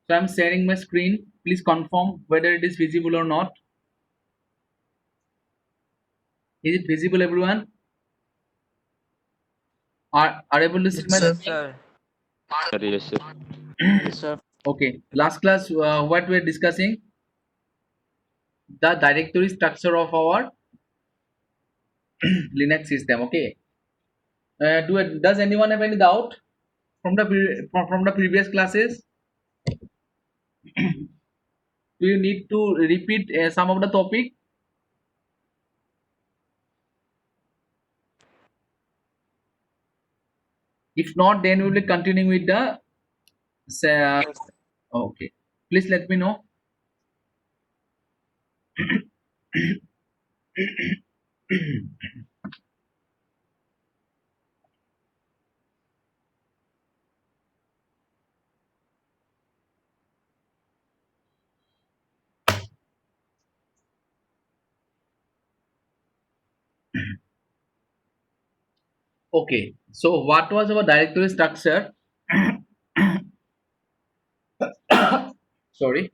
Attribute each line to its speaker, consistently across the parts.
Speaker 1: So I'm sharing my screen. Please confirm whether it is visible or not. Is it visible, everyone? Are able to see
Speaker 2: Yes,
Speaker 1: my
Speaker 2: sir.
Speaker 1: screen?
Speaker 3: Sir,
Speaker 4: Yes, sir.
Speaker 2: Yes, sir.
Speaker 1: Okay. Last class, what we're discussing, the directory structure of our Linux system. Okay. Does anyone have any doubt from the from the previous classes? Do you need to repeat some of the topic? If not, then we will be continuing with the. Uh, okay. Please let me know. Okay. So what was our directory structure? Sorry.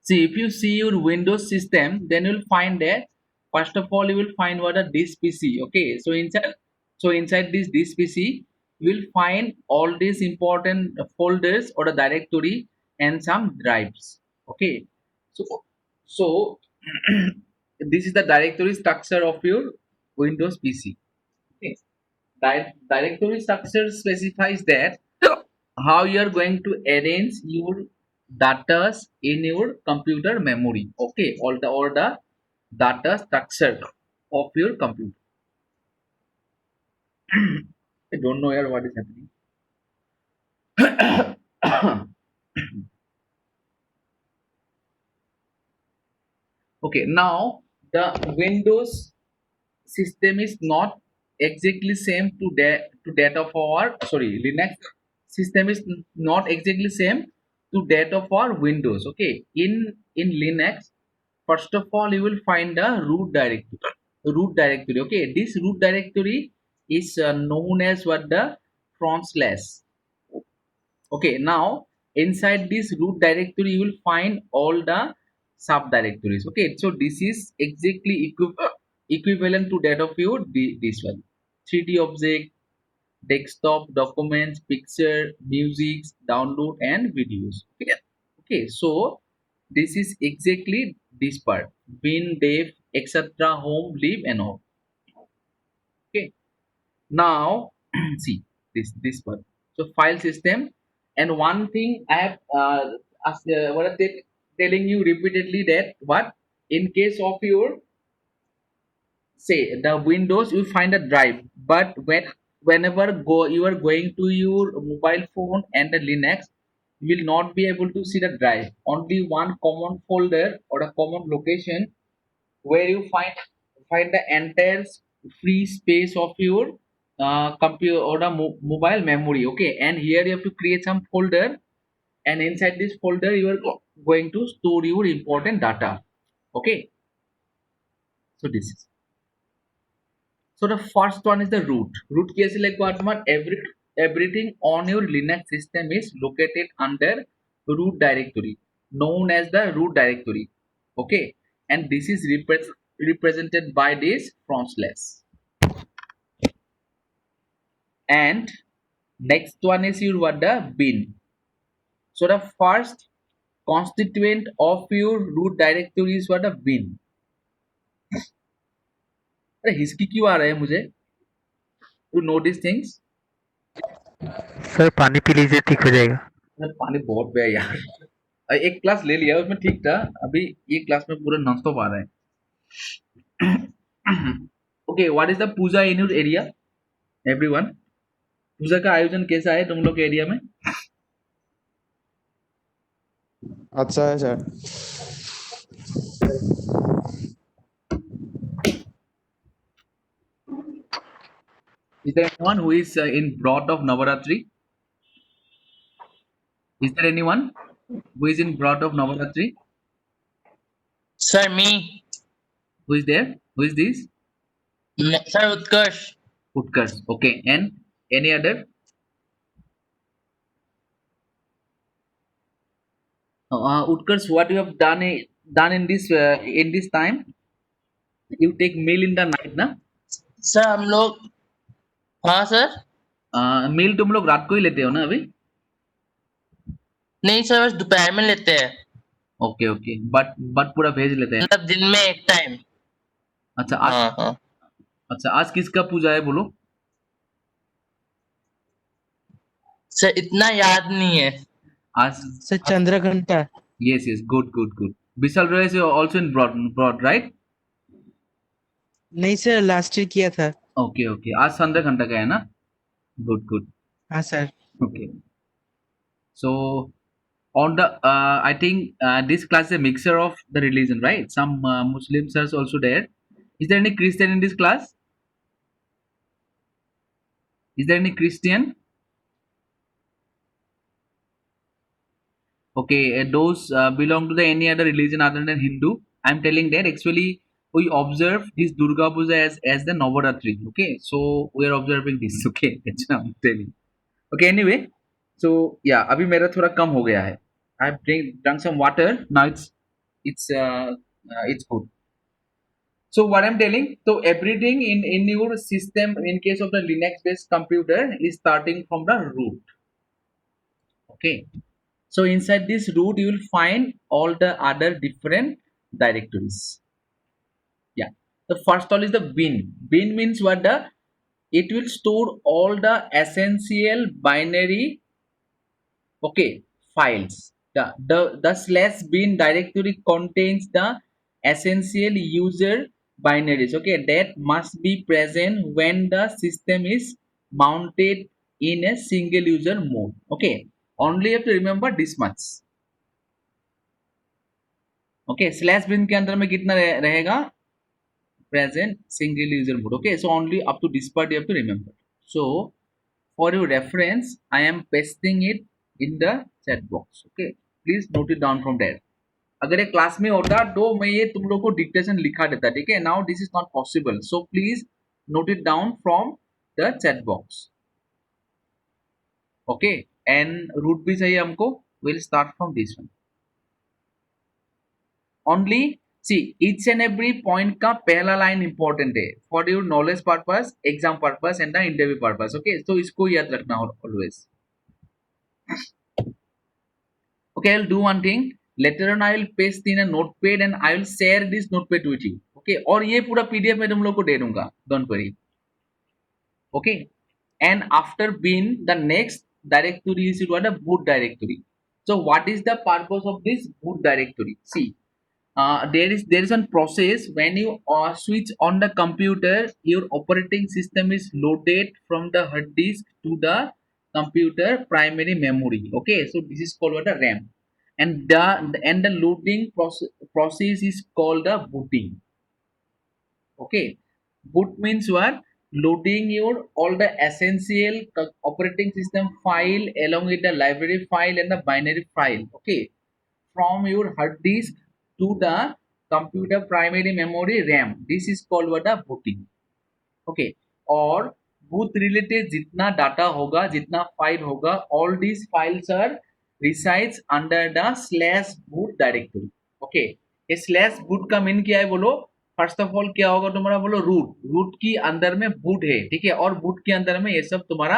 Speaker 1: See, if you see your Windows system, then you'll find that first of all you will find what a disk PC. Okay, so inside this disk PC, you will find all these important folders or the directory and some drives. Okay, so this is the directory structure of your Windows PC. Okay, directory structure specifies that how you are going to arrange your data in your computer memory. Okay, all the data structure of your computer. I don't know here what is happening. Okay, now the Windows system is not exactly same to that of our, sorry, Linux system is not exactly same to that of our Windows. Okay, in Linux, first of all you will find the root directory. Okay, this root directory is known as what the front slash. Okay, now inside this root directory you will find all the subdirectories. Okay, so this is exactly equivalent to that of your this one: 3D object, desktop, documents, picture, music, download, and videos. Okay, okay, so this is exactly this part: bin, dev, etc., home, live, and all. Okay, now see this part. So file system, and one thing I have what I'm telling you repeatedly, that what, in case of your, say, the Windows, you find a drive, but whenever you are going to your mobile phone and the Linux, you will not be able to see the drive. Only one common folder or a common location where you find the entire free space of your computer or the mobile memory. Okay, and here you have to create some folder, and inside this folder you are going to store your important data. Okay, so this is, so the first one is the root case, like what man, everything on your Linux system is located under root directory, known as the root directory. Okay, and this is represented by this front slash. And next one is your what, the bin. So the first constituent of your root directory is what, a bin. अरे हिसकी क्यों आ रहा है मुझे, to know this things?
Speaker 2: Sir पानी पी लीजिए ठीक हो जाएगा.
Speaker 1: अरे पानी बहुत पिया यार. एक क्लास ले लिया उसमें ठीक था, अभी ये क्लास में पूरा नॉन स्टॉप आ रहा है. Okay, what is the puja in your area everyone? पूजा का आयोजन कैसा है तुम लोग के एरिया में?
Speaker 5: अच्छा है sir.
Speaker 1: Is there anyone who is in brought of Navaratri? Is there anyone who is in brought of Navaratri?
Speaker 3: sir, me,
Speaker 1: Who is there? Who is this?
Speaker 3: sir, Utkarsh,
Speaker 1: Utkarsh. Okay, and any other? Utkarsh, what you have done done in this time? You take meal in the night, na?
Speaker 3: Sir हम लोग हाँ sir
Speaker 1: मील तुम लोग रात को ही लेते हो ना अभी?
Speaker 3: नहीं सर बस दोपहर में लेते हैं
Speaker 1: ओके ओके, बट पूरा भेज लेते हैं।
Speaker 3: मतलब दिन में एक टाइम
Speaker 1: अच्छा आज
Speaker 3: हाँ हाँ
Speaker 1: अच्छा आज किसका पूजा है बोलो?
Speaker 3: सर इतना याद नहीं है
Speaker 1: आज
Speaker 2: sir Chandraghanta.
Speaker 1: yes, good. Vishal Roy is also in broad, right?
Speaker 2: नहीं सर, लास्ट ईयर किया था।
Speaker 1: Okay, आज संध्या घंटा का है ना? Good.
Speaker 2: हाँ sir.
Speaker 1: Okay. So on the I think this class is a mixture of the religion, right? Some Muslims are also there. Is there any Christian in this class? Is there any Christian? Okay, those belong to the any other religion other than Hindu. I'm telling that actually we observe this Durga Puja as the Navaratri. Okay, so we are observing this. Okay, that's what I'm telling. Okay, anyway, so yeah, अभी मेरा थोड़ा कम हो गया है. I've drunk some water. Now it's good. So what I'm telling, so everything in your system in case of the Linux based computer is starting from the root. Okay. So inside this root, you will find all the other different directories. Yeah. The first all is the bin. Bin means what? It will store all the essential binary, okay, files. The slash bin directory contains the essential user binaries, okay, that must be present when the system is mounted in a single user mode. Okay, only you have to remember this much. Okay slash bin के अंदर में कितना रहेगा present single user mode okay so only up to this part you have to remember so for your reference I am pasting it in the chat box okay please note it down from there अगर ये class में होता तो मैं ये तुम लोग को डिक्टेशन लिखा देता ठीक है now this is not possible so please note it down from the chat box okay and root भी चाहिए हमको will start from this one only see each and every point का पहला line important है for your knowledge purpose exam purpose and the interview purpose okay so इसको याद रखना always okay I'll do one thing later on I will paste in a notepad and I will share this notepad with you okay और ये पूरा pdf मैं तुम लोग को दे दूंगा don't worry okay and after bin the next directory is what a boot directory so what is the purpose of this boot directory see there is one process when you switch on the computer your operating system is loaded from the hard disk to the computer primary memory okay so this is called what a ram and the loading process is called the booting okay boot means what loading your all the essential operating system file along with the library file and the binary file okay from your hard disk to the computer primary memory RAM. This is called what a booting. Okay. और boot related जितना data होगा जितना file होगा all these files are resides under the slash boot directory. Okay. ये slash boot का mean क्या है बोलो फर्स्ट ऑफ ऑल क्या होगा तुम्हारा बोलो रूट की अंदर में boot है ठीक है और boot के अंदर में ये सब तुम्हारा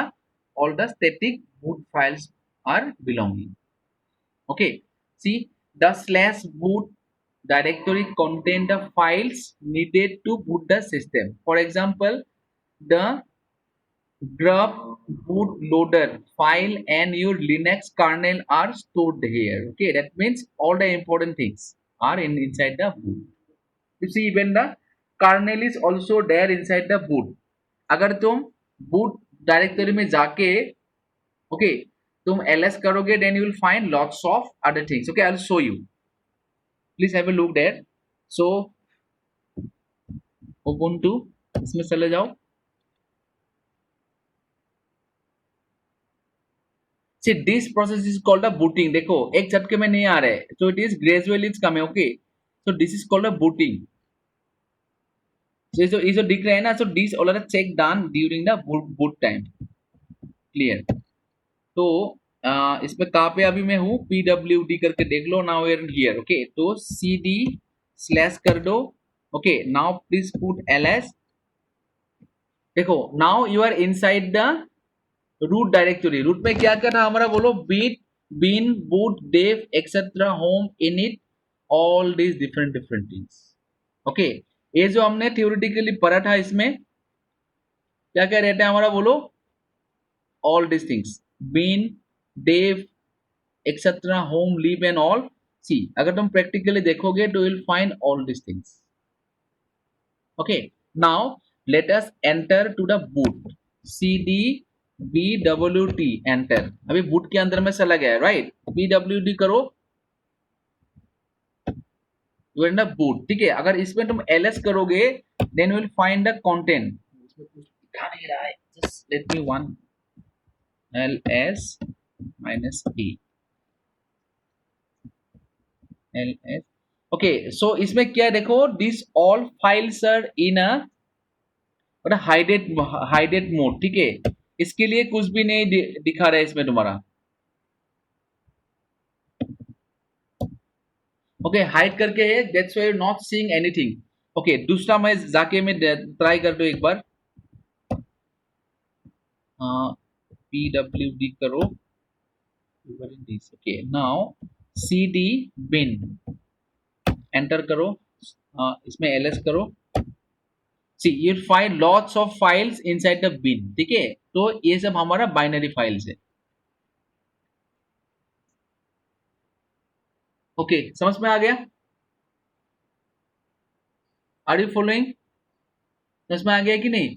Speaker 1: all the static boot files are belonging. Okay. See the slash boot directory contain the files needed to boot the system. For example, the grub bootloader file and your Linux kernel are stored here. Okay, that means all the important things are inside the boot. You see, even the kernel is also there inside the boot. अगर तुम boot directory में जाके okay तुम ls करोगे then you will find lots of other things okay I'll show you please have a look there so ubuntu इसमें चले जाओ see this process is called a booting देखो एक झटके में नहीं आ रहा है so it is gradually it's coming okay so this is called a booting so ये जो दिख रहा है ना so this all are check done during the boot time clear तो इसमें कहाँ पे अभी मैं हूँ, pwd करके देख लो, now we are here, okay. तो cd स्लैश कर दो, okay. Now please put ls, देखो now you are inside the root directory. Root में क्या क्या था हमारा, बोलो, बीट, bin, boot, dev etcetera, home, init, all this different different things, okay. ये जो हमने थ्योरेटिकली पढ़ा था, इसमें क्या क्या रहता है हमारा, बोलो, all this things, bin, dev etcetera, home, lib and all. See, अगर तुम प्रैक्टिकली देखोगे तो will find all this things, okay. Now let us enter to the boot, cd bwt, enter. अभी बूट के अंदर में चला गया है, राइट। bwt करो, यू इन द बूट, ठीक है। अगर इसमें तुम ls करोगे then will find the content. इसमें कुछ दिखा नहीं रहा है, just let me one, ls minus e, ls, okay. So इसमें क्या देखो, this all files are in a hided mode, ठीक है। इसके लिए कुछ भी नहीं दिखा रहा है इसमें तुम्हारा, ओके। हाइड करके है, that's why you not seeing anything, okay. दूसरा मैं जाके मैं ट्राई कर दो एक बार, pwd करो, okay. Now cd bin, enter करो, इसमें ls करो, see you find lots of files inside the bin, ठीक है। तो ये सब हमारा बाइनरी फाइल्स है, ओके। समझ में आ गया, आर यू फॉलोइंग, समझ में आ गया कि नहीं।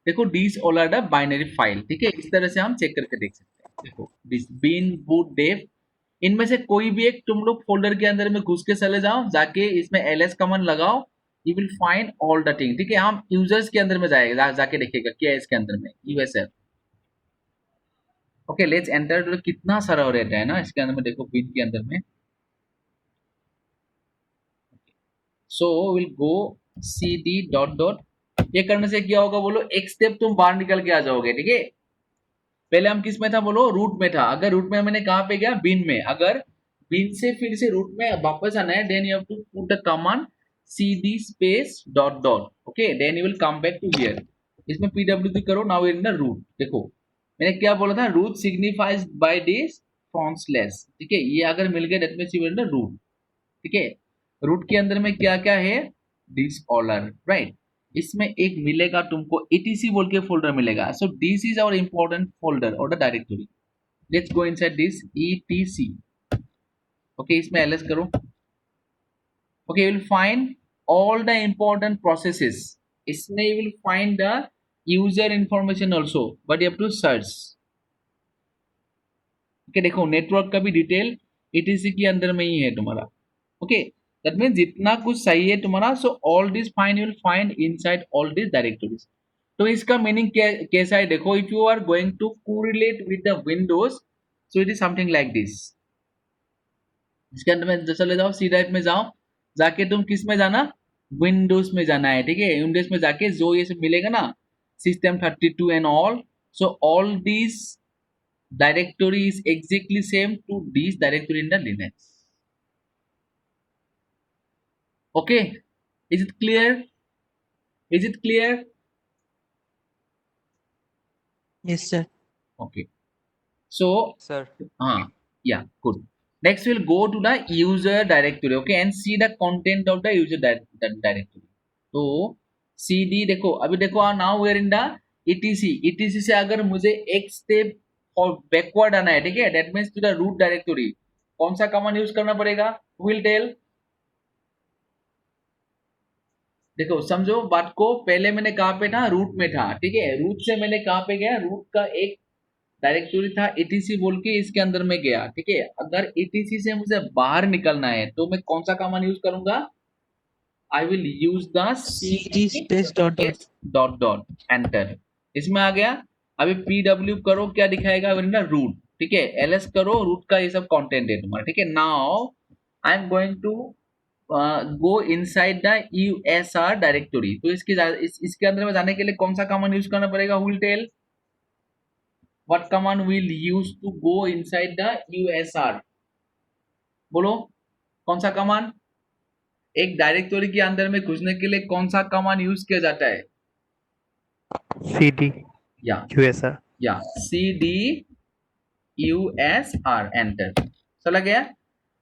Speaker 1: देखो this all are the binary file, ठीक है। इस तरह से हम चेक करके देख सकते हैं। देखो दिस bin, boot, dev, इनमें से कोई भी एक तुम लोग फोल्डर के अंदर में घुस के चले जाओ, जाके इसमें ls कमांड लगाओ, you will find all the thing, ठीक है। हम यूजर्स के अंदर में जाएगा, जाके देखेगा क्या है इसके अंदर में, usf, ओके। लेट्स एंटर, कितना सारा रहता है ना इसके अंदर में, देखो bin के अंदर में। So will go cd dot dot, ये करने से क्या होगा, बोलो, एक स्टेप तुम बाहर निकल के आ जाओगे, ठीक है। पहले हम किस में था, बोलो, रूट में था। अगर रूट में मैंने कहां पे गया, बिन में। अगर बिन से फिर से रूट में वापस आना है, then you have to put the command cd space dot dot, okay. Then you will come back to here, इसमें pwd करो, नाउ इन द रूट। देखो मैंने क्या बोला था, root signifies by this front slash, ठीक है। ये अगर मिल गया that means you in the root, ठीक है। रूट के अंदर में क्या क्या है, दिस ऑल आर, राइट। इसमें एक मिलेगा तुमको etc बोल के फोल्डर मिलेगा, so this is our important folder और the directory. Let's go inside this etc, okay. इसमें ls करो, okay. You will find all the important processes, इसमें you will find the user information also, but you have to search, okay. देखो network का भी detail etc के अंदर में ही है तुम्हारा, ओके। दैट मीन्स जितना कुछ सही है तुम्हारा, so all this find you will find inside all this directories. तो इसका मीनिंग कैसा है, देखो, if you are going to correlate with the Windows, so it is something like this. इसके अंदर में चले जाओ, सी ड्राइव में जाओ, जाके तुम किस में जाना, विंडोज में जाना है, ठीक है। विंडोज में जाके जो ये सब मिलेगा ना, system 32 and all, so all this directory is exactly same to this directory in the Linux, okay। Is it clear, is it clear?
Speaker 3: Yes, sir.
Speaker 1: Okay, so
Speaker 2: sir.
Speaker 1: Yeah, good. Next we'll go to the user directory, okay, and see the content of the user directory। तो cd देखो, अभी देखो, now we are in the etc से अगर मुझे एक step और backward आना है, ठीक है, that means to the root directory, कौन सा कमांड यूज करना पड़ेगा, विल टेल। देखो समझो बात को, पहले मैंने कहां पे था, रूट में था, ठीक है। रूट से मैंने कहां पे गया, रूट का एक डायरेक्टरी था etc बोल के, इसके अंदर में गया, ठीक है। अगर etc से मुझे बाहर निकलना है तो मैं कौन सा कमांड यूज करूंगा, I will use the
Speaker 3: cd space dot dot.
Speaker 1: Dot dot, enter. इसमें आ गया। अभी pw करो, क्या दिखाएगा, रूट, ठीक है। ls करो, रूट का ये सब कंटेंट है तुम्हारा, ठीक है। Now I am going to go inside the usr directory. तो इसके अंदर में जाने के लिए कौन सा कमांड यूज करना पड़ेगा, will tell. what command will use to go inside the USR? बोलो कौन सा कमांड एक डायरेक्टरी के अंदर में घुसने के लिए कौन सा कमांड यूज किया जाता है?
Speaker 2: CD
Speaker 1: या
Speaker 2: USR
Speaker 1: CDUSR एंटर चला गया.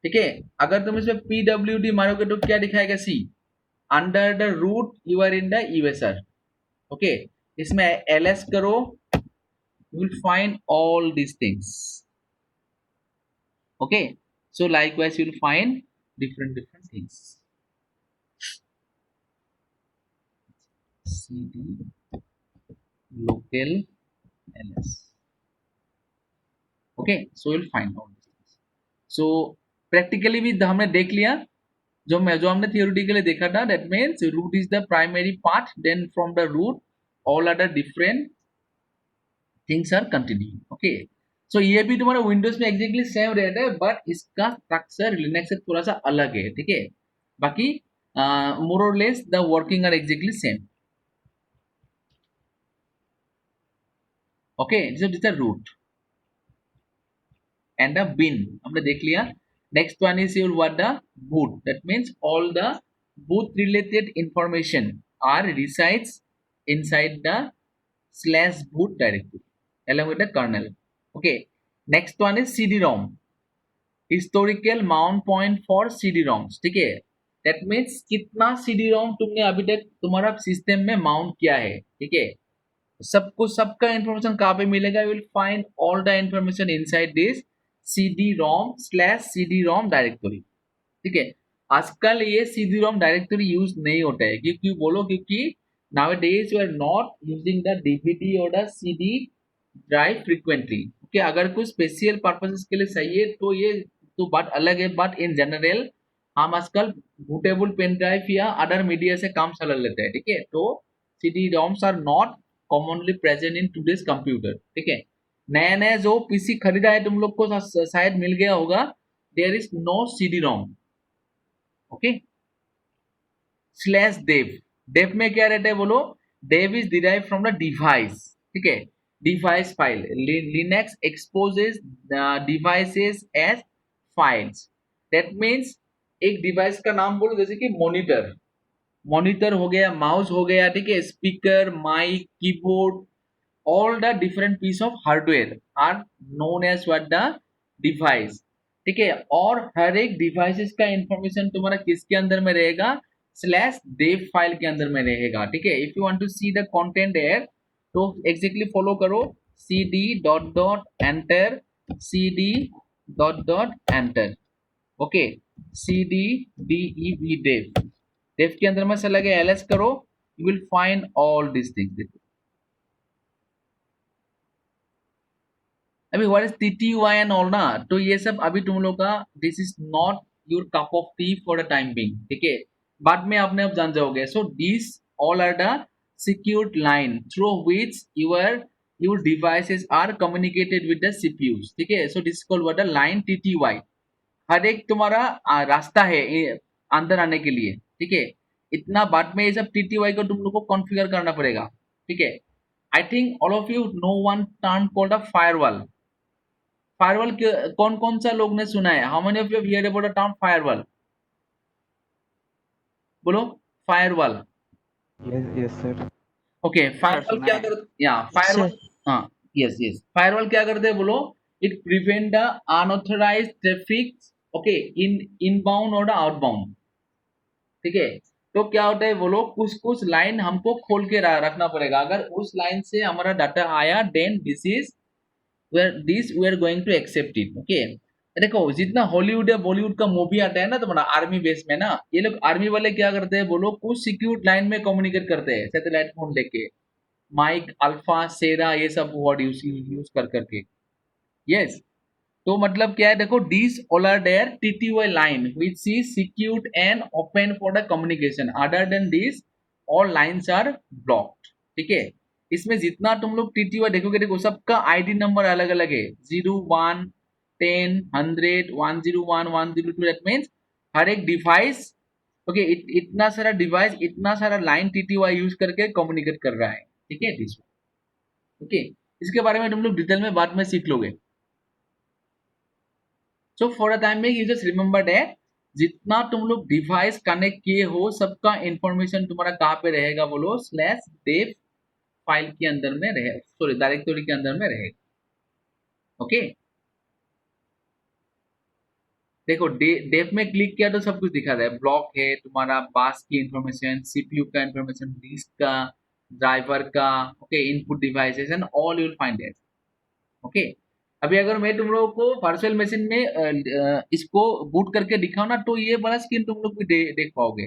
Speaker 1: ठीक है, अगर तुम इसमें PWD मारोगे तो क्या दिखाएगा? See under the root you are in the USR. Okay, इसमें LS करो, you will find all these things. Okay, so likewise you will find different things. CD local LS. Okay, so you will find all these things. So practically भी हमने देख लिया जो हमने theoretically देखा था. That means root is the primary part, then from the root all other different things are continuing. Okay, so ये भी तुम्हारा विंडोज में एग्जैक्टली सेम रहता है, बट इसका स्ट्रक्चर लिनक्स से थोड़ा सा अलग है. ठीक है, बाकी मोर और less the working are exactly same. Okay, this is the root and the bin हमने देख लिया. Next one is your what the boot. That means all the boot related information are resides inside the /boot directory along with the kernel. Okay, next one is CD-ROM, historical mount point for CD-ROMs. ठीक है, that means कितना CD-ROM तुमने अभी तक तुम्हारा system में mount किया है. ठीक है, सबको सबका इंफॉर्मेशन कहाँ पे मिलेगा? you will find all the information inside this CD-ROM/CD-ROM directory. ठीक है, आजकल ये CD-ROM डायरेक्टरी यूज नहीं होता है. क्योंकि बोलो क्योंकि nowadays you are not using the DVD or the CD drive frequently. Okay, अगर कुछ स्पेशल पर्पसेस के लिए सही है तो ये तो बात अलग है, बट इन जनरल हम आजकल बूटेबल पेन ड्राइव या अदर मीडिया से काम चला लेते हैं. ठीक है, तो CD-ROMs are not commonly present in today's computer. ठीक है, नया नया जो पीसी खरीदा है तुम लोग को शायद मिल गया होगा, there is no CD-ROM. Okay, /dev. dev में क्या रहता है बोलो? dev is derived from the device. ठीक है, device file. Linux exposes the devices as files. That means एक डिवाइस का नाम बोलो, जैसे कि मॉनिटर हो गया, माउस हो गया. ठीक है, speaker, mic, keyboard, all the different piece of hardware are known as what the device. ठीक है, और हर एक डिवाइसेस का इंफॉर्मेशन तुम्हारा किसके अंदर में रहेगा? /dev फाइल के अंदर में रहेगा. ठीक है, if you want to see the content there तो एग्जैक्टली फॉलो करो cd enter cd enter. Okay, cd dev के अंदर में चला गया, ls करो, you will find all these things. अभी what is TTY and all ना, तो ये सब अभी तुम लोग का this is not your cup of tea for the time being. ठीक है, बाद में आपने अब जान जाओगे. So this all are the secured line through which your devices are communicated with the CPUs. ठीक है, so this called what the line TTY. हर एक तुम्हारा रास्ता है अंदर आने के लिए. ठीक है, इतना बाद में ये सब TTY को तुम लोग को कॉन्फ़िगर करना पड़ेगा. ठीक है, I think all of you know one term called a firewall. Firewall कौन कौन सा लोग ने सुना है? How many of you have heard about the term firewall? बोलो firewall.
Speaker 5: Yes, sir.
Speaker 1: Okay, firewall क्या करते? या फायरवॉल, हाँ, यस फायरवॉल क्या करते हैं बोलो? It prevent the unauthorised traffic. Okay, inbound और द आउटबाउंड. ठीक है, तो क्या होता है बोलो, कुछ लाइन हमको खोल के रखना पड़ेगा. अगर उस लाइन से हमारा डाटा आया then this we are going to accept it. Okay, देखो जितना हॉलीवुड या बॉलीवुड का मूवी आता है ना तुम्हारा आर्मी बेस में ना, ये लोग आर्मी वाले क्या करते हैं बोलो, कुछ सिक्योर लाइन में कम्युनिकेट करते हैं सैटेलाइट फोन लेके, माइक, अल्फा, सेरा, ये सब वर्ड यूज करके. यस, तो मतलब क्या है, देखो this all are there TTY line which is secured and open for the communication. Other than this all lines are blocked. ठीक है, इसमें जितना तुम लोग TTY देखोगे, देखो सबका आईडी नंबर अलग अलग है, 0 1 10 100 101 102. दैट मींस हर एक डिवाइस, ओके, इतना सारा डिवाइस, इतना सारा लाइन TTY यूज करके कम्युनिकेट कर रहा है. ठीक है, दिस ओके. इसके बारे में तुम लोग डिटेल में बाद में सीख लोगे। सो फॉर अ टाइम में यू जस्ट रिमेंबर दैट जितना तुम लोग डिवाइस कनेक्ट किए हो सबका इंफॉर्मेशन तुम्हारा कहाँ पे रहेगा, बोलो स्लैश डेव फाइल के अंदर में रहे, सॉरी डायरेक्टरी के अंदर में रहेगा। ओके देखो डेफ में क्लिक किया तो सब कुछ दिखा रहा है, ब्लॉक है तुम्हारा, बास की इंफॉर्मेशन, सीपीयू का इंफॉर्मेशन, डिस्क का, ड्राइवर का, okay input devices and all you will find it. Okay अभी अगर मैं तुम लोगों को वर्चुअल मशीन में इसको बूट करके दिखाऊं ना तो ये वाला स्क्रीन तुम लोग भी देख पाओगे।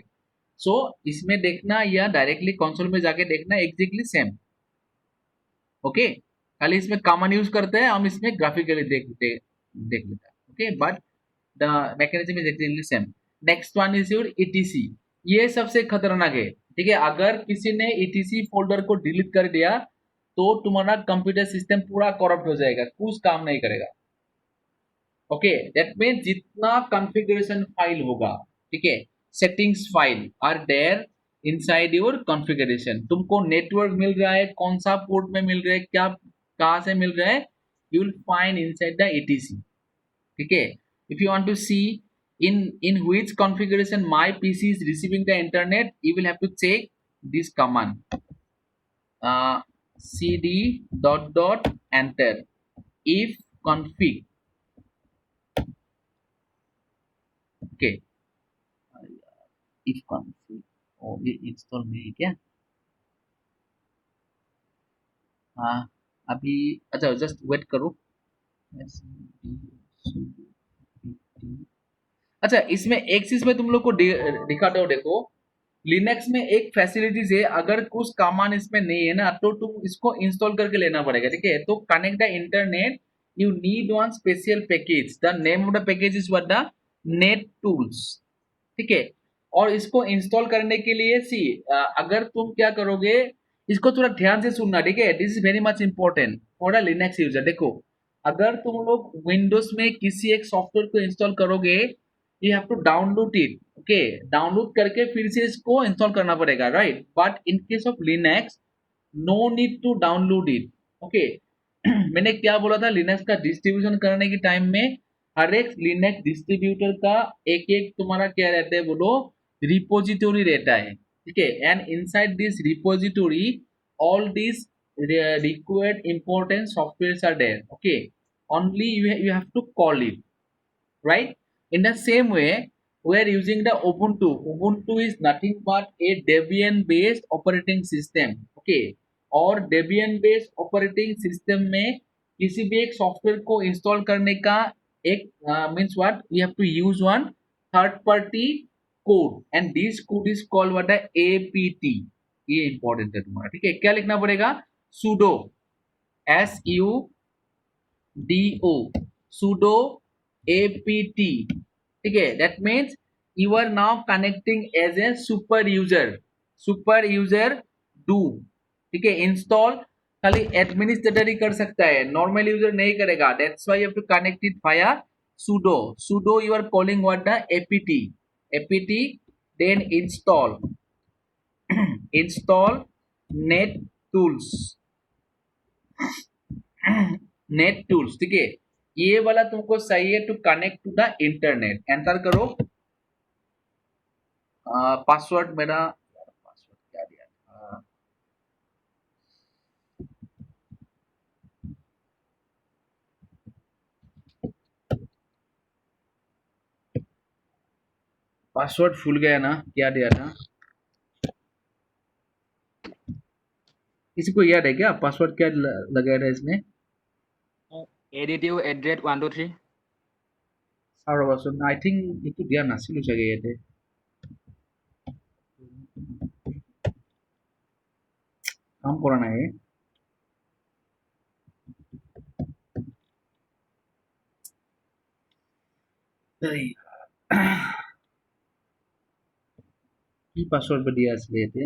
Speaker 1: सो इसमें देखना या डायरेक्टली कंसोल में जाके देखना एग्जैक्टली सेम। ओके खाली इसमें कॉमन यूज करते हैं हम, इसमें ग्राफिकली देख लेते हैं। Okay but the mechanism is exactly same. Next one is your etc। ये सबसे खतरनाक है, ठीक है। अगर किसी ने etc फोल्डर को डिलीट कर दिया तो तुम्हारा कंप्यूटर सिस्टम पूरा करप्ट हो जाएगा, कुछ काम नहीं करेगा। ओके दैट मीन्स जितना कॉन्फ़िगरेशन फाइल होगा, ठीक है, settings file are there inside your configuration. तुमको नेटवर्क मिल रहा है, कौन सा पोर्ट में मिल रहा है, क्या कहाँ से मिल रहा है, you will find inside the etc। ठीक है if you want to see in which configuration my PC is receiving the internet, you will have to check this command cd dot enter if config। okay if config और ये install में है क्या? हाँ अभी अच्छा जस्ट वेट करो। अच्छा इसमें एक चीज में तुम लोग को दिखाता हूँ, देखो लिनक्स में एक फैसिलिटीज है, अगर कुछ कमांड इसमें नहीं है ना तो तुम इसको इंस्टॉल करके लेना पड़ेगा, ठीक है। तो connect the internet you need one special package, the name of the package is what the net tools, ठीक है। और इसको इंस्टॉल करने के लिए सी अगर तुम क्या करोगे, इसको थोड़ा ध्यान से सुनना, ठीक है, this is very much important for a Linux user. देखो अगर तुम लोग विंडोज में किसी एक सॉफ्टवेयर को इंस्टॉल करोगे you have to download it, okay download करके फिर से इसको इंस्टॉल करना पड़ेगा, right. But in case of Linux no need to download it, okay. मैंने क्या बोला था, लिनक्स का डिस्ट्रीब्यूशन करने के टाइम में हर एक लिनक्स डिस्ट्रीब्यूटर का एक एक तुम्हारा क्या रहता है बोलो, रिपोजिटोरी रहता है, ठीक है। And inside this repository all this required important softwares are there, okay, only you have to call it, right। in the same way we are using the ubuntu is nothing but a debian based operating system, okay। और debian based operating system में किसी भी एक software को install करने का एक means what we have to use one third party code and this code is called what है apt। ये इंपॉर्टेंट है तुम्हारा, ठीक है। क्या लिखना पड़ेगा, sudo sudo sudo apt, ठीक है। That means you are now connecting as a super user do, ठीक है। इंस्टॉल खाली एडमिनिस्ट्रेटर ही कर सकता है, नॉर्मल यूजर नहीं करेगा, that's why you have to connect it via sudo you are calling what the apt then install net tools, ठीक है। ये वाला तुमको सही है, to connect to the internet. Enter करो पासवर्ड, मेरा पासवर्ड क्या दिया था, पासवर्ड भूल गया ना, क्या दिया था, किसी को याद है क्या पासवर्ड क्या लगाया था इसमें?
Speaker 2: additive@123
Speaker 1: আৰু বচোন, আই থিংক এইটো দিয়া নাছিলো চাগে ইয়াতে, কাম কৰা নাই কি পাসওয়ার্ড বা দিয়া আছিলে ইয়াতে।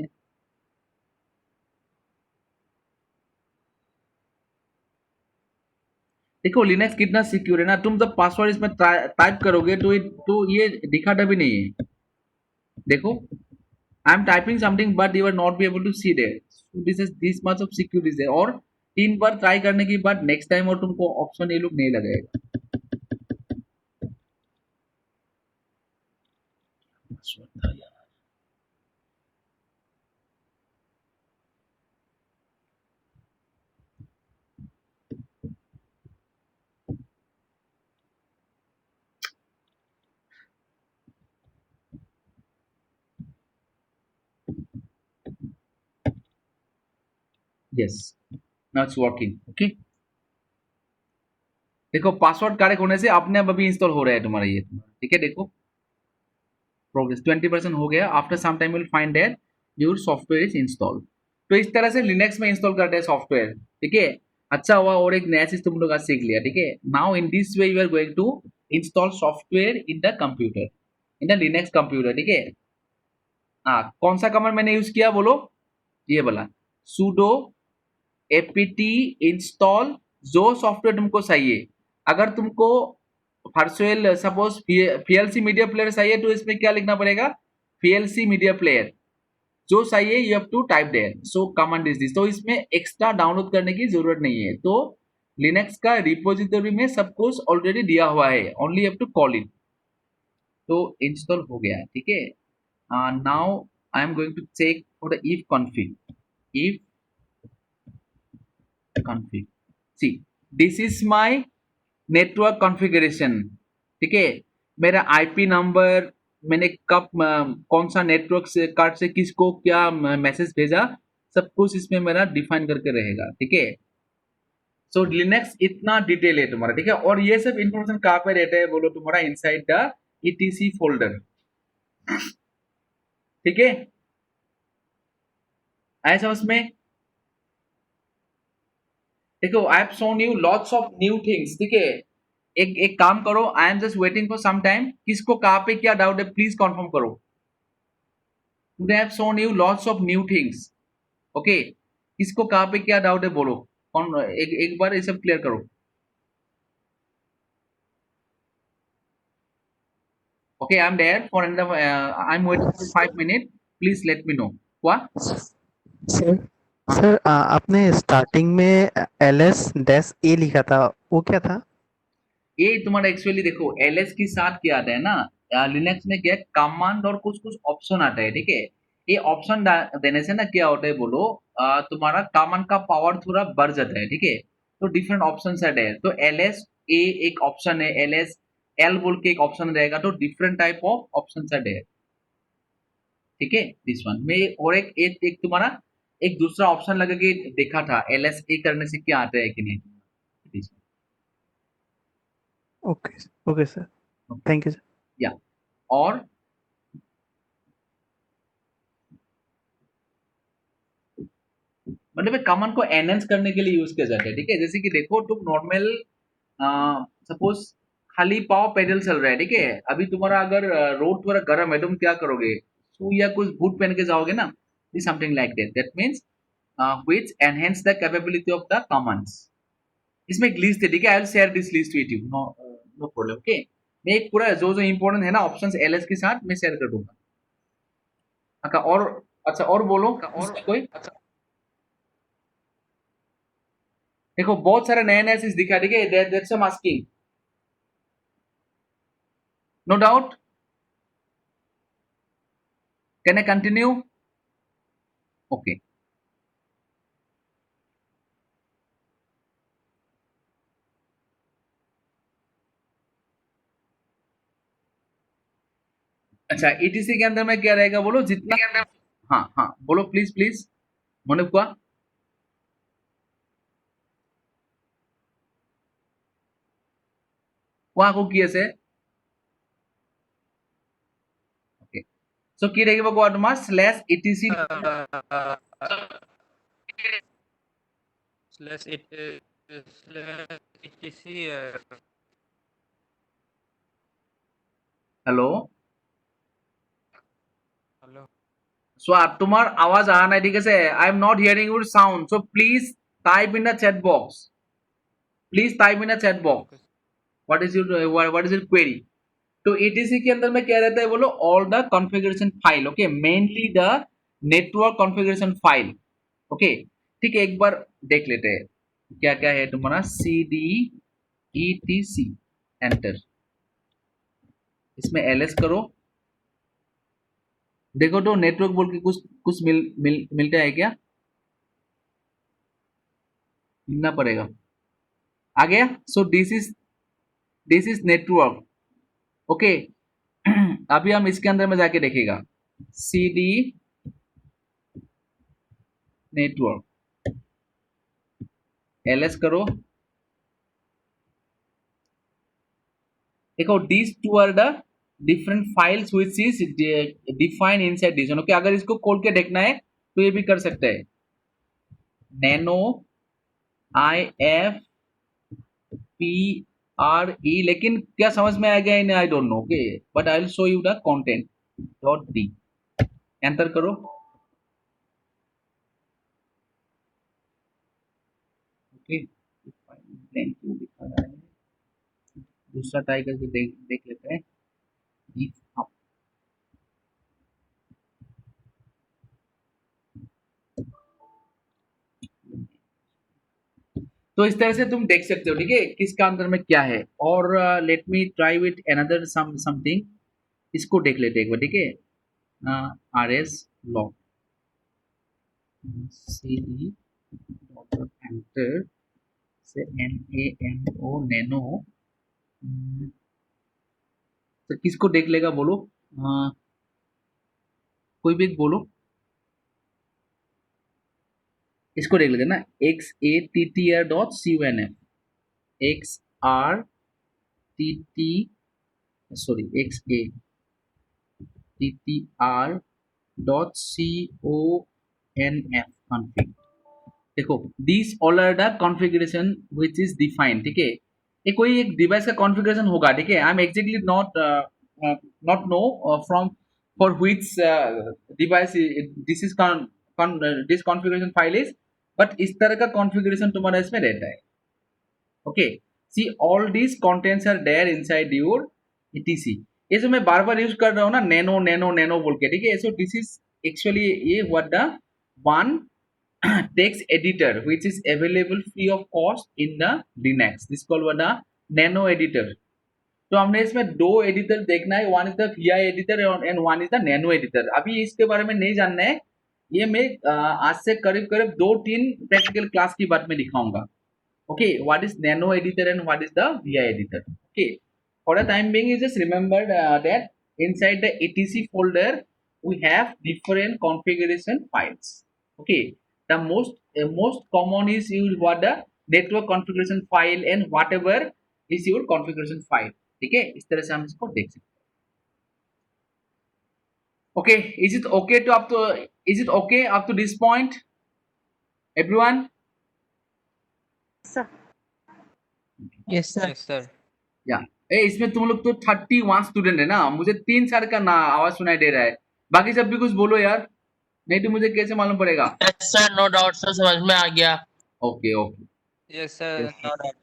Speaker 1: देखो लिनक्स कितना सिक्योर है ना, तुम जब पासवर्ड इसमें टाइप करोगे तो ये दिखाता भी नहीं है। देखो I am typing something but you are not be able to see there, so this is this much of security है। और 3 बार ट्राई करने के बाद नेक्स्ट टाइम और तुमको ऑप्शन ये लोग नहीं लगेगा। Yes, now it's working. Okay, देखो पासवर्ड करेक्ट होने से अपने आप अभी इंस्टॉल हो रहा है तुम्हारा ये, ठीक है। देखो प्रोग्रेस 20% हो गया। After some time will find that your software is install. तो इस तरह से लिनक्स में इंस्टॉल करते हैं सॉफ्टवेयर, ठीक है। अच्छा हुआ और एक नया चीज तुम लोग आज सीख लिया, ठीक है। Now in this way you are going to install software in the computer, in the Linux computer, ठीक है। हाँ, कौन सा कमांड मैंने यूज किया बोलो, ये वाला sudo apt इंस्टॉल। जो सॉफ्टवेयर तुमको चाहिए, अगर तुमको virtual suppose PLC media player चाहिए तो इसमें क्या लिखना पड़ेगा, पीएलसी मीडिया प्लेयर जो चाहिए you have to type there, so command is this. तो इसमें एक्स्ट्रा डाउनलोड करने की जरूरत नहीं है, तो लिनक्स का रिपोजिटरी में सब कुछ ऑलरेडी दिया हुआ है, only have to call it. तो इंस्टॉल हो गया, ठीक है। Now I am going to check for the if config, if config, see this is my network configuration, ठीक है। मेरा आईपी नंबर, मैंने कब कौन सा नेटवर्क से कार्ड से किसको क्या मैसेज भेजा, सब कुछ इसमें मेरा डिफाइन करके रहेगा, ठीक है। सो लिनक्स इतना डिटेल है तुम्हारा, ठीक है। और ये सब इंफॉर्मेशन कहाँ पे रहता है बोलो, तुम्हारा इनसाइड द ईटीसी फोल्डर, ठीक है। आया समझ में। देखो I have shown you lots of new things, ठीक है। एक काम करो, I am just waiting for some time, किसको कहाँ पे क्या डाउट है प्लीज कंफर्म करो। Today I have shown you lots of new things, okay. किसको कहाँ पे क्या डाउट है बोलो, कौन एक बार ये सब क्लियर करो। Okay, I am there for another I am waiting for 5 minute, please let me know. What
Speaker 2: sir sir आपने स्टार्टिंग में LS-A लिखा था, वो क्या था?
Speaker 1: ये तुम्हारा एक्चुअली देखो एलएस के साथ क्या आता है ना, लिनक्स में क्या कमांड और कुछ कुछ ऑप्शन आता है, ठीक है। ये ऑप्शन देने से ना क्या होता है बोलो, तुम्हारा कमांड का पावर थोड़ा बढ़ जाता है, ठीक है। तो डिफरेंट ऑप्शन सेट है, तो एलएस ए एक ऑप्शन है, एलएस एल बोल के एक ऑप्शन रहेगा, तो different type of option set है, ठीक है। दिस वन में और एक तुम्हारा एक दूसरा ऑप्शन लगा के देखा था, एलएस ए करने से क्या आता है कि नहीं। This one.
Speaker 2: Okay okay sir, thank you sir.
Speaker 1: या और मतलब कमांड को एनहेंस करने के लिए यूज किया जाता है, ठीक है। जैसे कि देखो तुम नॉर्मल सपोज खाली पाव पैदल चल रहा है, ठीक है। अभी तुम्हारा अगर रोड थोड़ा गर्म है, तुम क्या करोगे, शू या कुछ बूट पहन के जाओगे ना, is something like that, that means which enhance the capability of the commands. इसमें एक लिस्ट है, ठीक है। I will share this list with you, no no problem, okay. मैं एक पूरा जो जो इंपॉर्टेंट है ना ऑप्शंस एलएस के साथ मैं शेयर कर दूंगा। अच्छा और बोलो और कोई। देखो बहुत सारे नए नए चीज दिखा, ठीक है। That's I am asking, no doubt. Can I continue? Okay, अच्छा ईटीसी के अंदर में क्या रहेगा बोलो, जितना हाँ हाँ बोलो प्लीज प्लीज मनुप का। वहां को किए से ओके, सो কি থাকিব কোৱা তোমাৰ /etc
Speaker 4: slash it slash etc
Speaker 1: hello
Speaker 4: hello
Speaker 1: सो তোমার আওয়াজ আহা নাই, ঠিক আছে। I am not hearing your sound, so please type in the chat box, please type in the chat box
Speaker 4: okay
Speaker 1: what is your query. तो etc के अंदर में क्या रहता है बोलो, all the configuration file, okay, mainly the network configuration file, okay. ठीक है, एक बार देख लेते हैं। क्या क्या है तुम्हारा CDETC, एंटर। इसमें LS करो, देखो तो नेटवर्क बोल के कुछ कुछ मिलता है क्या? मिलना पड़ेगा। आ गया। सो दिस इज नेटवर्क। ओके। अभी हम इसके अंदर में जाके देखेगा CD नेटवर्क, LS करो। देखो these two are the different files which is defined inside this one। Okay, अगर इसको खोल के देखना है तो ये भी कर सकते हैं। नैनो IFPRE, लेकिन क्या समझ में आ गया इन, I don't know. Okay, but I will show you the content dot D. Enter करो। ओके, ब्लैंक क्यों दिखा रहा है? दूसरा ट्राई करके देख लेते हैं। if up, तो इस तरह से तुम देख सकते हो, ठीक है, किसका अंदर में क्या है। और let me try with another something. इसको देख लेते हैं एक बार, ठीक है। RS लॉग CD एंटर से NANO नैनो। तो किसको देख लेगा बोलो? कोई भी एक बोलो। इसको देख लेगा ना, XATTR.CUNF, XRTT, sorry XATTR.CONF config। देखो this all are the configuration which is defined, ठीक है। ये कोई एक डिवाइस का कॉन्फ़िगरेशन होगा, ठीक है। I am exactly not know from for which device this is this configuration file is, but इस तरह का कॉन्फ़िगरेशन तुम्हारा इसमें रहता है। Okay, see all this contents are there inside your ETC। ये जो मैं बार बार यूज कर रहा हूँ ना, नैनो नैनो नैनो बोल के, ठीक है। सो दिस इज एक्चुअली ये what the one text editor which is available free of cost in the Linux, this called what the nano editor। तो हमने इसमें दो एडिटर देखना है, one is the VI editor and one is the nano editor. अभी इसके बारे में नहीं जानना है, ये मैं आज से करीब करीब 2-3 प्रैक्टिकल क्लास की बात में दिखाऊंगा। Okay, what is nano editor and what is the VI editor. Okay, for the time being you just remember that inside the etc folder we have different configuration files। okay, the most common is used what the network configuration file and whatever is your configuration file। ठीक है, इस तरह से हम इसको देख सकते हैं। Okay, is it okay up to this point everyone?
Speaker 3: Yes, sir.
Speaker 4: Yes, sir.
Speaker 1: या इसमें तुम लोग तो 31 स्टूडेंट है ना, मुझे 3 सर का ना आवाज सुनाई दे रहा है। बाकी सब भी कुछ बोलो यार, नहीं तो मुझे कैसे मालूम पड़ेगा?
Speaker 3: Yes, sir. No doubt, sir. समझ में आ गया।
Speaker 1: Okay okay.
Speaker 4: Yes, sir.
Speaker 1: Yes,
Speaker 4: No doubt.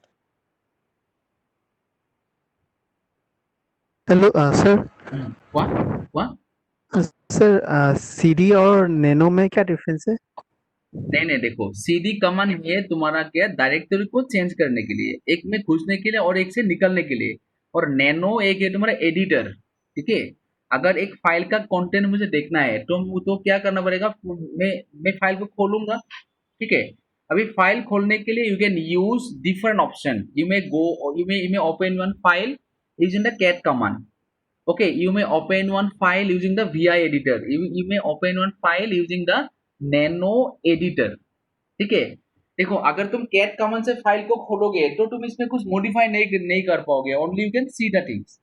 Speaker 2: Hello sir.
Speaker 1: What
Speaker 2: sir CD और नैनो में क्या डिफरेंस है?
Speaker 1: नहीं देखो, CD कमांड है तुम्हारा क्या, डायरेक्टरी को चेंज करने के लिए, एक में घुसने के लिए और एक से निकलने के लिए। और नैनो एक है तुम्हारा एडिटर, ठीक है। अगर एक फाइल का कंटेंट मुझे देखना है तो क्या करना पड़ेगा, मैं फाइल को खोलूंगा, ठीक है। अभी फाइल खोलने के लिए you can use different option. You may open one file using the cat command. okay, you may open one file using the VI editor, you may open one file using the nano editor। ठीक है, देखो अगर तुम cat command से file को खोलोगे तो तुम इसमें कुछ मॉडिफाई नहीं कर पाओगे, only you can see the things.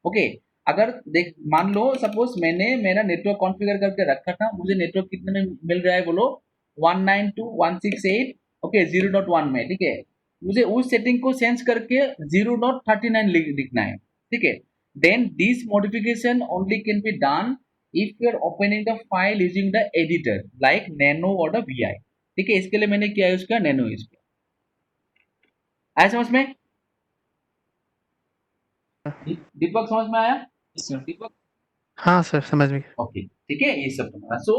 Speaker 1: Okay, अगर देख मान लो सपोज मैंने मेरा नेटवर्क कॉन्फ़िगर करके रखा था, मुझे नेटवर्क कितने में मिल रहा है बोलो, 192.168 ओके 0.1 में, ठीक है। मुझे उस सेटिंग को चेंज करके 0.39 लिखना है, ठीक है। then this modification only can be done if you are opening the file using the editor like nano or the VI। ठीक है, इसके लिए मैंने क्या यूज किया, नैनो यूज किया। आया समझ में? दीपक समझ में आया? दीपक
Speaker 2: हाँ सर, समझ में।
Speaker 1: ओके, ठीक है, ये सब तुम्हारा। सो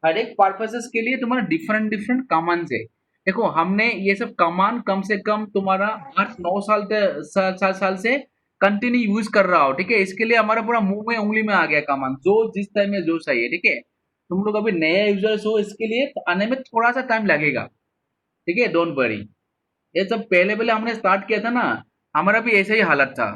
Speaker 1: हर एक पर्पसेस के लिए तुम्हारा डिफरेंट कमांड्स है। देखो हमने ये सब कमांड कम से कम तुम्हारा 8-9 साल से कंटिन्यू यूज कर रहा हो, ठीक है। इसके लिए हमारा पूरा मुंह में उंगली में आ गया कमांड, जो जिस टाइम में जो चाहिए, ठीक है। तुम लोग अभी नए यूजर्स हो, इसके लिए आने में थोड़ा सा टाइम लगेगा, ठीक है, डोंट वरी। ये सब पहले पहले हमने स्टार्ट किया था ना, हमारा भी ऐसा ही हालत था।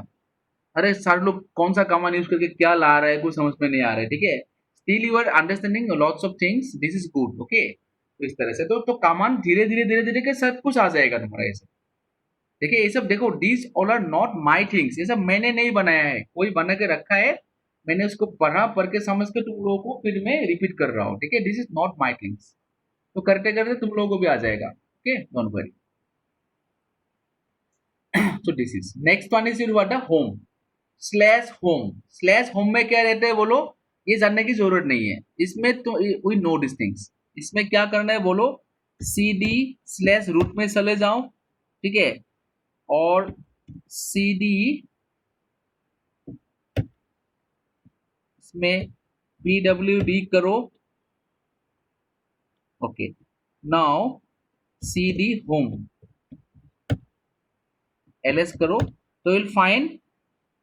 Speaker 1: अरे सारे लोग कौन सा कमांड यूज करके क्या ला रहा है, कुछ समझ में नहीं आ रहा है, ठीक है। Still you are understanding lots of things, this is good, okay. तो इस तरह से तो कमांड धीरे धीरे के सब कुछ आ जाएगा तुम्हारा। ये सब देखिए, ये सब देखो, this all are not my things, ये सब मैंने नहीं बनाया है, कोई बना के रखा है, मैंने उसको पढ़ के समझ के तुम लोगों को फिर मैं रिपीट कर रहा हूँ, ठीक है। This is not my things. तो करते करते तुम लोगों को भी आ जाएगा, okay, don't worry. so this is next one is your what a home slash home में क्या रहता है बोलो, ये जानने की जरूरत नहीं है इसमें, तो वी नो दिस थिंग्स। इसमें क्या करना है बोलो, cd स्लैश रूट में चले जाओ, ठीक है, और cd इसमें pwd करो, okay. Now cd home ls करो, तो will find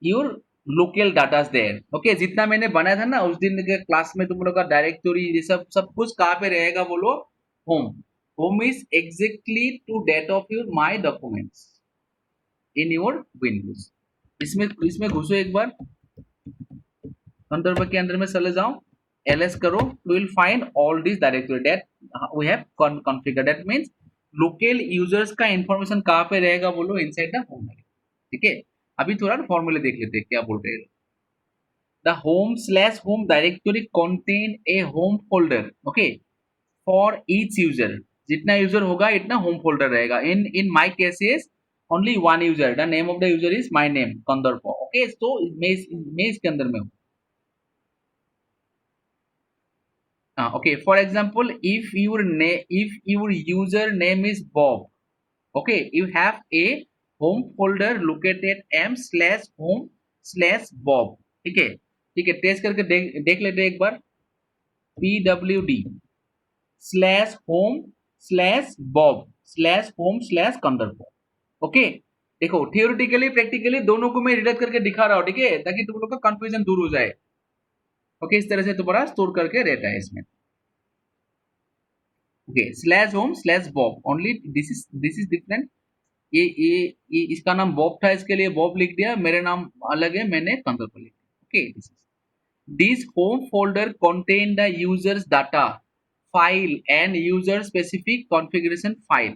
Speaker 1: your local data there, okay. जितना मैंने बनाया था ना उस दिन के क्लास में, तुम लोग का डायरेक्टरी ये सब सब कुछ कहाँ पे रहेगा बोलो, home. Home is exactly to date of your my documents in your Windows. इसमें इसमें घुसो एक बार, कंट्रोल के अंदर में चले जाओ, ls करो, you will find all these directory that we have configured। that means local users का इंफॉर्मेशन कहाँ पे रहेगा बोलो, इनसाइड द होम, ठीक है। अभी थोड़ा फॉर्मूले देख लेते हैं क्या बोल रहे हैं। The home slash home directory contain a home folder, okay, for each user। जितना यूजर होगा इतना होम फोल्डर रहेगा। In my cases only one user, the name of the user is my name Kandarp, okay. तो मैं इसके अंदर में हूँ, okay. For example, if your user name is Bob, okay, you have a home folder located m/home/bob, ठीक है, ठीक है। टेस्ट करके देख लेते हैं एक बार, pwd /home/bob/home/कंदर्प, ओके। देखो थियोरेटिकली प्रैक्टिकली दोनों को मैं रिलेट करके दिखा रहा हूँ, ठीक है, ताकि तुम लोग का कंफ्यूजन दूर हो जाए, ओके। इस तरह से तुम्हारा स्टोर करके रहता है इसमें, okay. Slash home slash Bob only, this is different. ये इसका नाम बॉब था, इसके लिए बॉब लिख दिया, मेरा नाम अलग है, मैंने कंदर्प लिख दिया, okay. This home folder contain the user's data file and user specific configuration file,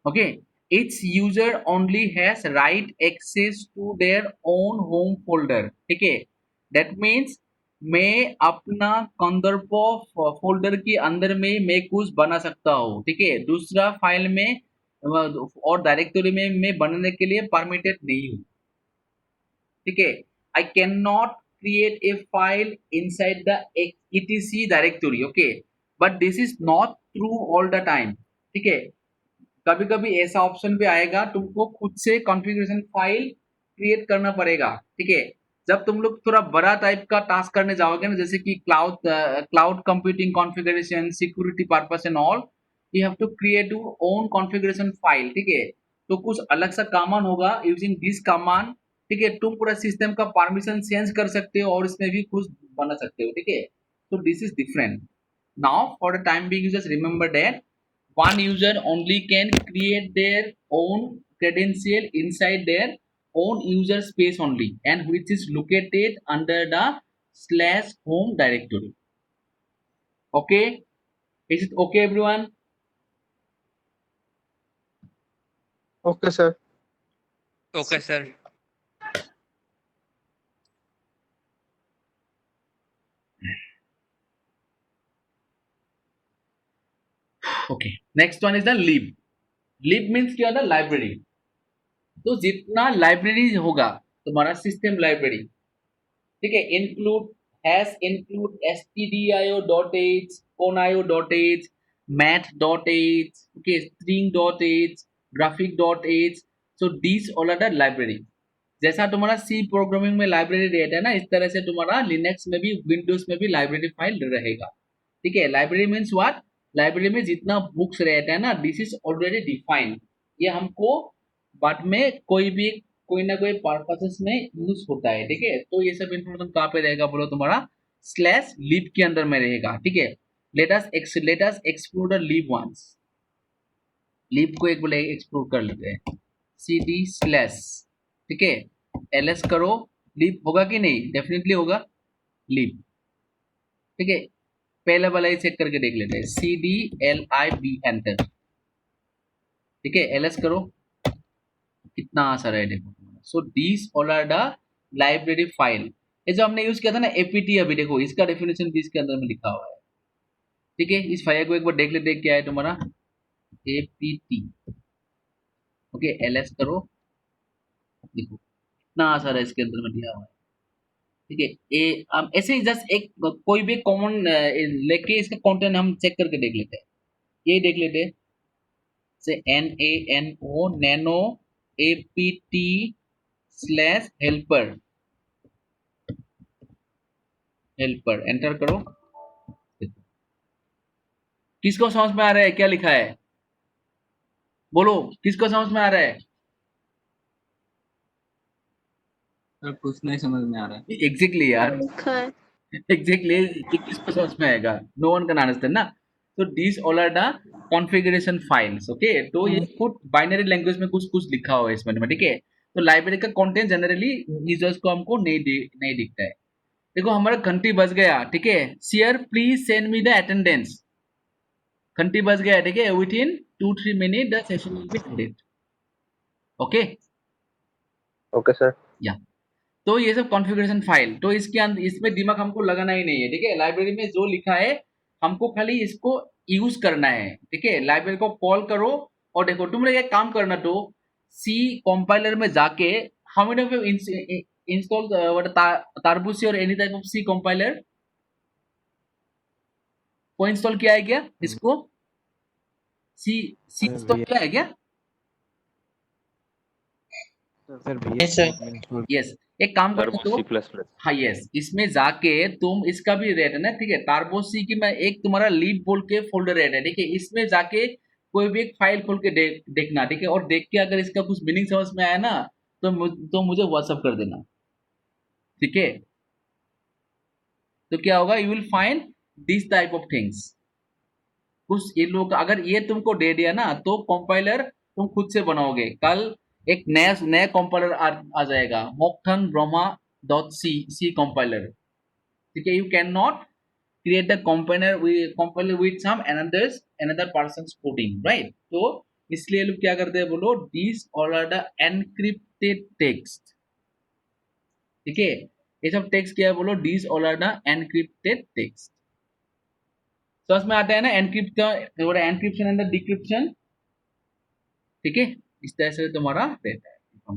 Speaker 1: okay। each user only has right access to their own home folder, ठीक है। that means मैं अपना कंदर्प फोल्डर के अंदर में मैं कुछ बना सकता हूँ, ठीक है। दूसरा फाइल में और डायरेक्टरी में मैं बनाने के लिए परमिटेड नहीं हूँ, ठीक है। I cannot create a file inside the etc directory, okay, but this is not true all the time, ठीक है। कभी कभी ऐसा ऑप्शन भी आएगा, तुमको खुद से कॉन्फ़िगरेशन फाइल क्रिएट करना पड़ेगा, ठीक है। जब तुम लोग थोड़ा बड़ा टाइप का टास्क करने जाओगे ना, जैसे कि cloud computing configuration, security purpose and all, you have to create your own configuration file, ठीक है। तो कुछ अलग सा कमांड होगा, यूजिंग दिस कमांड, ठीक है, तुम पूरा सिस्टम का परमिशन चेंज कर सकते हो और इसमें भी कुछ बना सकते हो, ठीक है। तो this is different. Now for the time being, just remember that one user only can create their own credential inside their own user space only, and which is located under the slash home directory, okay। Is it okay everyone?
Speaker 6: Okay, sir.
Speaker 4: Okay, sir.
Speaker 1: Okay, next one is the lib। lib means क्या होता है, library. तो जितना library होगा तुम्हारा system library, ठीक है, include stdio.h, conio.h, math.h, okay, string.h, graphic.h, so these all are the library। जैसा तुम्हारा सी प्रोग्रामिंग में लाइब्रेरी रहता है ना, इस तरह से तुम्हारा लिनक्स में भी विंडोज में भी लाइब्रेरी फाइल रहेगा, ठीक है। लाइब्रेरी मीन्स व्हाट, लाइब्रेरी में जितना बुक्स रहता है ना, दिस इज ऑलरेडी डिफाइंड, ये हमको बाद में कोई ना कोई पर्पसेस में यूज होता है, ठीक है। तो ये सब इन्फॉर्मेशन कहाँ पे रहेगा बोलो, तुम्हारा स्लैश लीव के अंदर में रहेगा, ठीक है। Let us explore the leave once, leave को एक बोले एक्सप्लोर कर लेते हैं, cd स्लैश, ठीक है, ls करो, लीव होगा कि नहीं, डेफिनेटली होगा लीव, ठीक है। पहला वाला ही चेक करके देख लेते हैं, cdlib एंटर, ठीक है, ls करो, कितना आसान है देखो। So this all are the library file, ये जो हमने यूज किया था ना apt, अभी देखो इसका डेफिनेशन भी इसके अंदर में लिखा हुआ है, ठीक है। इस फाइल को एक बार देख लेते हैं क्या है तुम्हारा apt, ओके, ls करो, देखो कितना आसान है इसके अंदर में दिया हुआ है, ठीक है। ऐसे ही जस्ट एक कोई भी कॉमन लेके इसका कंटेंट हम चेक करके देख लेते हैं, यही देख लेते हैं, से nano nano apt slash helper enter करो, किसको समझ में आ रहा है क्या लिखा है, बोलो किसको समझ में आ रहा है।
Speaker 4: सर कुछ नहीं समझ में आ रहा है।
Speaker 1: एग्जैक्टली यार,
Speaker 7: लिखा है।
Speaker 1: एग्जैक्टली, ये किसको समझ में आएगा, नो वन कैन अंडरस्टैंड ना। तो this all are the configuration files, okay. तो ये खुद बाइनरी लैंग्वेज में कुछ कुछ लिखा हुआ है इसमें, ठीक है। तो लाइब्रेरी का कंटेंट जनरली यूजर्स को हमको नहीं दिखता है। देखो हमारा घंटी बज गया, ठीक है, sir please send me the attendance, घंटी बज गया, ठीक है, within 2-3 minute the session will be ended, okay.
Speaker 6: Okay, sir.
Speaker 1: या तो ये सब कॉन्फ़िगरेशन फाइल, तो इसके अंदर इसमें दिमाग हमको लगाना ही नहीं है, ठीक है। लाइब्रेरी में जो लिखा है हमको खाली इसको यूज करना है, ठीक है। लाइब्रेरी को कॉल करो और देखो, तुम लोग एक काम करना, तो सी कंपाइलर में जाके how many of you install turbo C और any type of C compiler, को इंस्टॉल किया है क्या इसको, सी इंस्टॉल किया है क्या,
Speaker 5: सर
Speaker 3: Yes, sir.
Speaker 1: यस। एक काम करो तो हाँ यस, इसमें जाके तुम इसका भी रेट है ना, ठीक है, टार्बोसी की मैं एक तुम्हारा लीड बोल के फोल्डर रेट है, ठीक है, इसमें जाके कोई भी एक फाइल खोल के देखना, ठीक है, और देख के अगर इसका कुछ मीनिंग समझ में आया ना, तो मुझे व्हाट्सअप कर देना, ठीक है। तो क्या होगा, you will find this type of things, कुछ ये लोग अगर ये तुमको दे दिया ना, तो कंपाइलर तुम खुद से बनाओगे, कल एक नया कंपाइलर आ जाएगा, मोक्थन ब्रह्मा डॉट सी कंपाइलर, ठीक है। You can not create the compiler with some another person's coding, right? तो इसलिए लोग क्या करते हैं बोलो, these all are the encrypted text, ठीक है। ये सब टेक्स्ट क्या है बोलो, these all are the encrypted text, समझ में आता है ना, एनक्रिप्शन एंड डिक्रिप्शन, ठीक है। इस तरह से तुम्हारा रहता है।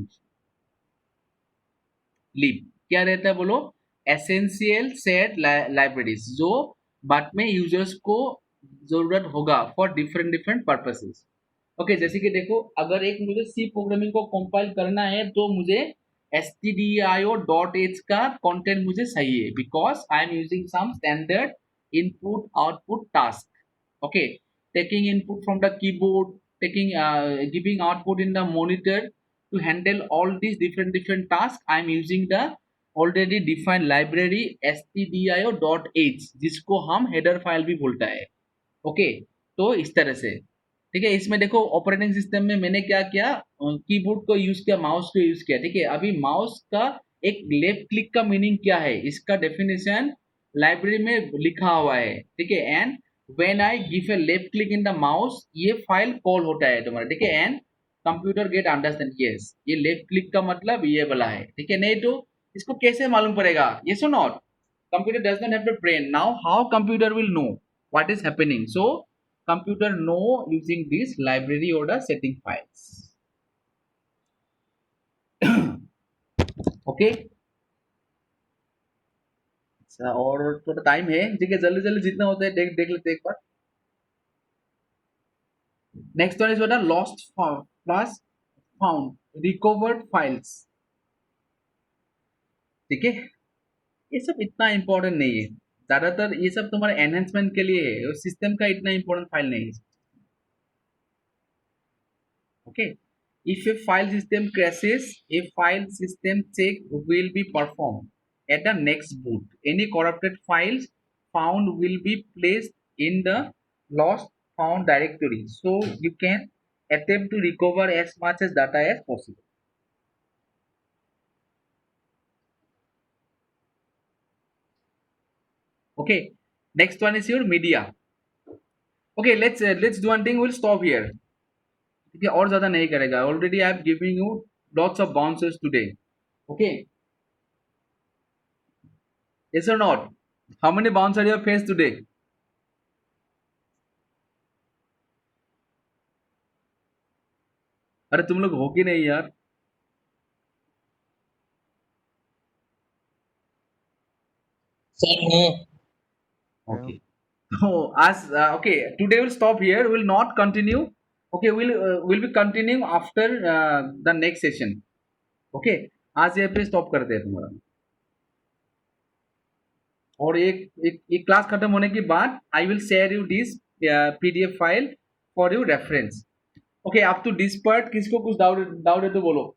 Speaker 1: लीव क्या रहता है बोलो, एसेंशियल सेट लाइब्रेरीज, जो बाद में यूजर्स को जरूरत होगा फॉर डिफरेंट पर्पसेस, ओके। जैसे कि देखो, अगर एक मुझे सी प्रोग्रामिंग को कंपाइल करना है, तो मुझे stdio.h का कंटेंट मुझे चाहिए, because I am using some standard input output task, okay, taking input from the keyboard, taking giving output in the monitor. To handle all these different tasks, I am using the already defined library stdio.h, जिसको हम header file भी बोलता है, okay. तो इस तरह से, ठीक है। इसमें देखो ऑपरेटिंग सिस्टम में मैंने क्या किया, कीबोर्ड को यूज किया, माउस को यूज किया, ठीक है। अभी माउस का एक लेफ्ट क्लिक का मीनिंग क्या है, इसका डेफिनेशन लाइब्रेरी में लिखा हुआ है, ठीक है। And when I give a left click in the mouse, ये फाइल कॉल होता है तुम्हारा, ठीक है। And computer get understand, yes, ये लेफ्ट क्लिक का मतलब ये वाला है, ठीक है। नहीं तो इसको कैसे मालूम पड़ेगा, यस और not, computer does not have the brain, now how computer will know what is happening, so computer know using this library or the setting files, okay। अच्छा, और थोड़ा टाइम है, ठीक है, जल्दी जल्दी जितना होता है देख लेते हैं एक बार। Next one is what, lost plus found recovered files, ठीक है। ये सब इतना इंपॉर्टेंट नहीं है, ज्यादातर ये सब तुम्हारे एनहेंसमेंट के लिए है, सिस्टम का इतना इंपॉर्टेंट फाइल नहीं है। Okay, if a file system crashes, a file system check will be performed at the next boot. Any corrupted files found will be placed in the lost found directory, so you can attempt to recover as much as data as possible. Okay, next one is your media. Okay, let's do one thing. We'll stop here. ठीक है, और ज्यादा नहीं करेगा. Already I am giving you lots of bounces today. Okay, yes or not? How many bounces you have faced today? अरे तुम लोग हो कि नहीं यार?
Speaker 3: Sir, no.
Speaker 1: Okay. So as okay, today we'll stop here. We'll not continue. Okay, we'll be continuing after the next session. Okay, आज ये पे stop करते हैं तुम्हारा. और एक क्लास खत्म होने के बाद I will share you this PDF file for your reference. Okay, up to this part किसको कुछ डाउट है तो बोलो.